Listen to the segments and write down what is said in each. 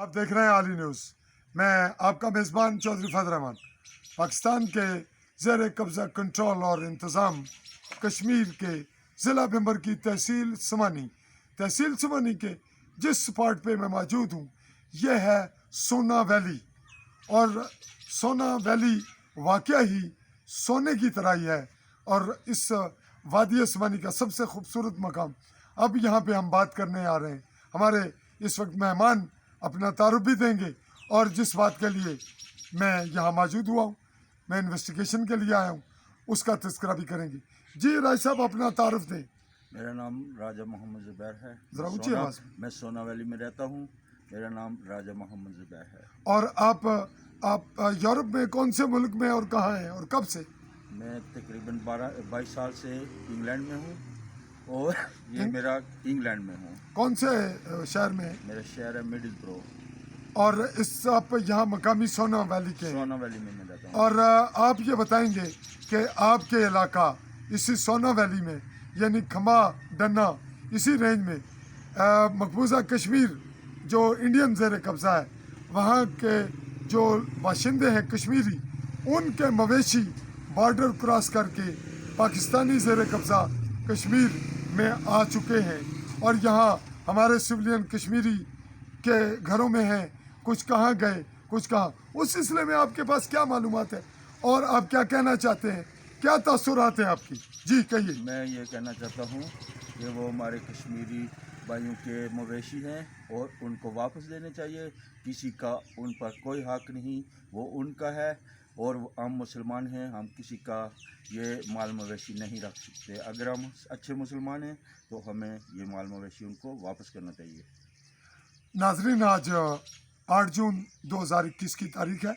आप देख रहे हैं आली न्यूज़। मैं आपका मेज़बान चौधरी फैज़ रहमान। पाकिस्तान के ज़ेर कब्ज़ा कंट्रोल और इंतज़ाम कश्मीर के ज़िला बिम्बर की तहसील सुमानी के जिस स्पॉट पे मैं मौजूद हूँ यह है सोना वैली। और सोना वैली वाकया ही सोने की तरह ही है और इस वादी सुमानी का सबसे खूबसूरत मकाम। अब यहाँ पे हम बात करने आ रहे हैं। हमारे इस वक्त मेहमान अपना तारुफ भी देंगे और जिस बात के लिए मैं यहाँ मौजूद हुआ हूँ, मैं इन्वेस्टिगेशन के लिए आया हूँ, उसका तज़किरा भी करेंगे। जी राय साहब, अपना तारुफ दें। मेरा नाम राजा मोहम्मद ज़ुबैर है। ज़रा ऊँची आवाज़ में। मैं सोना वैली में रहता हूँ। मेरा नाम राजा मोहम्मद ज़ुबैर है। और आप यूरोप में कौन से मुल्क में और कहाँ हैं और कब से? मैं तकरीबन 22 साल से इंग्लैंड में हूँ और ये मेरा इंग्लैंड में हूँ। कौन से शहर में? मेरा शहर है मिडिलब्रो। और इस आप यहाँ मकामी सोना वैली के हैं। सोना वैली में मैं रहता हूँ। और आप ये बताएंगे कि आपके इलाका इसी सोना वैली में यानी खमा डन्ना इसी रेंज में मकबूजा कश्मीर जो इंडियन ज़ेर कब्ज़ा है, वहाँ के जो बाशिंदे हैं कश्मीरी, उनके मवेशी बॉर्डर क्रॉस करके पाकिस्तानी ज़ेर कब्ज़ा कश्मीर में आ चुके हैं और यहाँ हमारे सिविलियन कश्मीरी के घरों में हैं। कुछ कहाँ गए, कुछ कहाँ। उस सिलसिले में आपके पास क्या मालूमात है और आप क्या कहना चाहते हैं, क्या तासुरात हैं आपकी? जी कहिए। मैं ये कहना चाहता हूँ कि वो हमारे कश्मीरी भाइयों के मवेशी हैं और उनको वापस देने चाहिए। किसी का उन पर कोई हक नहीं, वो उनका है और हम मुसलमान हैं, हम किसी का ये माल मवेशी नहीं रख सकते। अगर हम अच्छे मुसलमान हैं तो हमें ये माल मवेशी उनको वापस करना चाहिए। नाजरीन, आज 8 जून 2021 की तारीख है।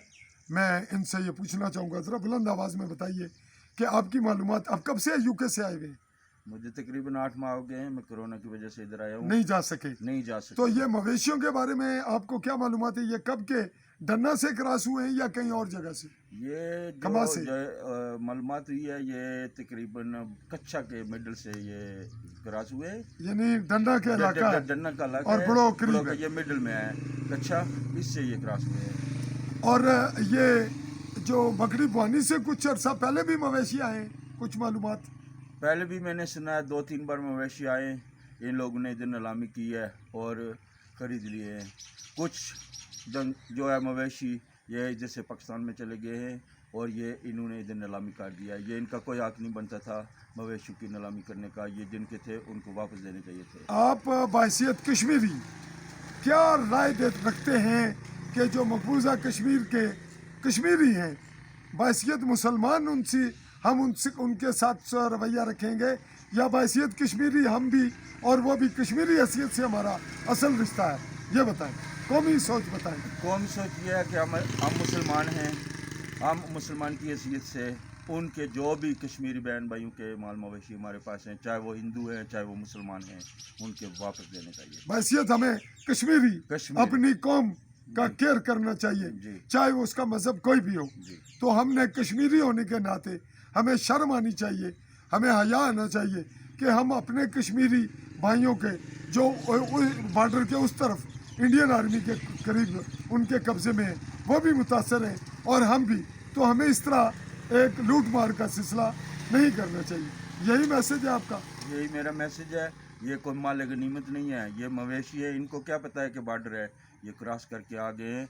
मैं इनसे ये पूछना चाहूँगा, ज़रा बुलंद आवाज़ में बताइए कि आपकी मालूमात, आप कब से यूके से आए हुए हैं? मुझे तकरीबन 8 माह हो गए हैं। मैं कोरोना की वजह से इधर आया हूँ। नहीं जा सके। नहीं जा सकते। तो ये मवेशियों के बारे में आपको क्या मालूमात है? ये कब के डन्ना से क्रॉस हुए हैं या कहीं और जगह से? ये कमा से? जो मालूमात हुई है ये तकरीबन कच्चा के मिडल से ये क्रॉस हुए। यानी डन्ना के इलाका है डन्ना का इलाका और है, बड़ो बड़ो करीब का है। ये मिडल में है कच्चा, इससे ये क्रॉस हुए हैं। और ये जो बकरी बुआनी से कुछ अर्सा पहले भी मवेशी आए हैं, कुछ मालूमात? पहले भी मैंने सुना है 2-3 बार मवेशी आए, इन लोगों ने इधर नीलामी की है और ख़रीद लिए हैं। कुछ जो है मवेशी ये जैसे पाकिस्तान में चले गए हैं और ये इन्होंने इधर नीलामी कर दिया। ये इनका कोई हक नहीं बनता था मवेशियों की नीलामी करने का। ये जिनके थे उनको वापस देने चाहिए थे। आप बाहैसियत कश्मीरी क्या राय रखते हैं कि जो मकबूजा कश्मीर के कश्मीरी हैं, बाहैसियत मुसलमान हम उनके साथ रवैया रखेंगे या बाहैसियत कश्मीरी हम भी और वो भी कश्मीरी हैसियत से हमारा असल रिश्ता है? ये बताएं, कौमी सोच बताएं। कौमी सोच ये है कि हम मुसलमान हैं। हम मुसलमान की हैसियत से उनके जो भी कश्मीरी बहन भाइयों के माल मवेशी हमारे पास हैं, चाहे वो हिंदू हैं चाहे वो मुसलमान हैं, उनके वापस देने चाहिए। बाहैसियत हमें कश्मीरी अपनी कौम का केयर करना चाहिए, चाहे वो उसका मजहब कोई भी हो। तो हमने कश्मीरी होने के नाते हमें शर्म आनी चाहिए, हमें हया आना चाहिए कि हम अपने कश्मीरी भाइयों के जो बॉर्डर के उस तरफ इंडियन आर्मी के करीब उनके कब्ज़े में हैं, वो भी मुतासर हैं और हम भी। तो हमें इस तरह एक लूट मार का सिलसिला नहीं करना चाहिए। यही मैसेज है आपका? यही मेरा मैसेज है। ये कोई माल गनीमत नहीं है, ये मवेशी है। इनको क्या पता है कि बॉर्डर है, ये क्रॉस करके आ गए हैं।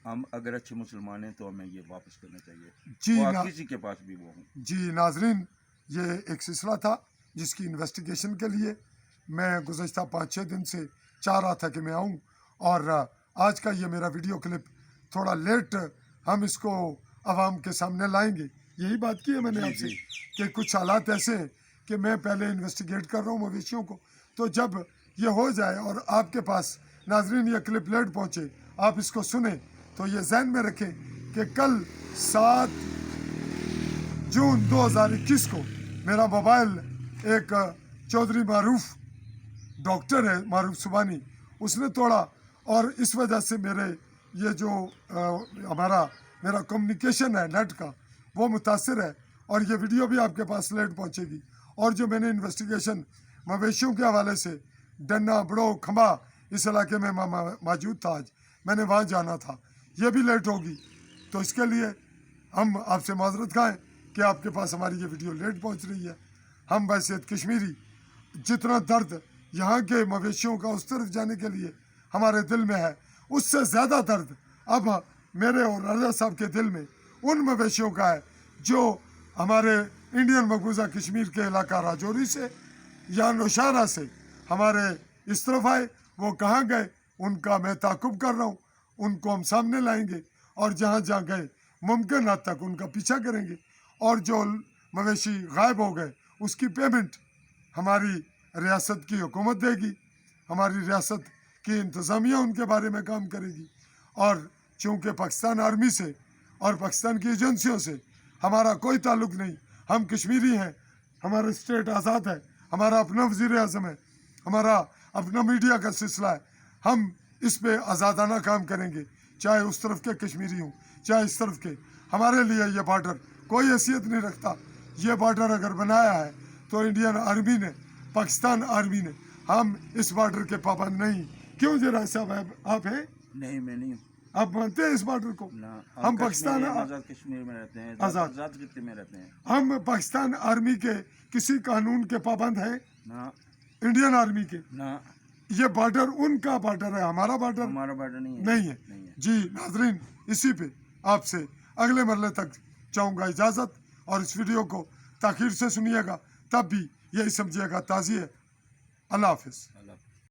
हम अगर अच्छे मुसलमान हैं तो हमें ये वापस करना चाहिए। जी किसी के पास भी वो हो। जी नाजरीन, ये एक सिलसिला था जिसकी इन्वेस्टिगेशन के लिए मैं गुज़श्ता 5-6 दिन से चाह रहा था कि मैं आऊँ और आज का ये मेरा वीडियो क्लिप थोड़ा लेट हम इसको आवाम के सामने लाएंगे। यही बात की है मैंने आपसे कि कुछ हालात ऐसे हैं कि मैं पहले इन्वेस्टिगेट कर रहा हूँ मवेशियों को, तो जब ये हो जाए और आपके पास नाजरीन ये क्लिप लेट पहुँचे, आप इसको सुने तो ये जहन में रखें कि कल 7 जून 2021 को मेरा मोबाइल एक चौधरी मारूफ डॉक्टर है, मारूफ सुबानी, उसने तोड़ा और इस वजह से मेरे ये जो मेरा कम्युनिकेशन है नेट का वो मुतासर है और ये वीडियो भी आपके पास लेट पहुंचेगी। और जो मैंने इन्वेस्टिगेशन मवेशियों के हवाले से डन्ना बड़ो खंबा इस इलाके में मौजूद था आज, मैंने वहाँ जाना था, ये भी लेट होगी, तो इसके लिए हम आपसे माजरत खाएँ कि आपके पास हमारी ये वीडियो लेट पहुँच रही है। हम वैसियत कश्मीरी जितना दर्द यहाँ के मवेशियों का उस तरफ जाने के लिए हमारे दिल में है, उससे ज़्यादा दर्द अब मेरे और रजा साहब के दिल में उन मवेशियों का है जो हमारे इंडियन मकबूजा कश्मीर के इलाका राजौरी से या नौशारा से हमारे इस तरफ आए। वो कहाँ गए उनका मैं ताकुब कर रहा हूँ, उनको हम सामने लाएंगे और जहाँ जहाँ गए मुमकिन हद तक उनका पीछा करेंगे, और जो मवेशी गायब हो गए उसकी पेमेंट हमारी रियासत की हुकूमत देगी, हमारी रियासत की इंतज़ामिया उनके बारे में काम करेगी। और चूँकि पाकिस्तान आर्मी से और पाकिस्तान की एजेंसियों से हमारा कोई ताल्लुक़ नहीं, हम कश्मीरी हैं, हमारा स्टेट आज़ाद है, हमारा अपना वज़ीर आज़म है, हमारा अपना मीडिया का सिलसिला है, हम इस पे आज़ादाना काम करेंगे, चाहे उस तरफ के कश्मीरी हों चाहे इस तरफ के। हमारे लिए ये बॉर्डर कोई हैसियत नहीं रखता। ये बॉर्डर अगर बनाया है तो इंडियन आर्मी ने, पाकिस्तान आर्मी ने, हम इस बॉर्डर के पाबंद नहीं। क्यों जरा साहब आप हैं? नहीं, मैं नहीं हूँ। आप मानते हैं इस बॉर्डर को? ना, हम पाकिस्तान आज़ाद कश्मीर में रहते हैं, आज़ाद खित्ते में रहते हैं। हम पाकिस्तान आर्मी के किसी कानून के पाबंद हैं? ना, इंडियन आर्मी के ना, ये बॉर्डर उनका बॉर्डर है, हमारा बॉर्डर हमारा बॉर्डर नहीं है। नहीं है। जी नाजरीन, इसी पे आपसे अगले मरले तक चाहूँगा इजाज़त, और इस वीडियो को ताख़ीर से सुनिएगा तब भी यही समझिएगा ताज़ी है। अल्लाह हाफिज़।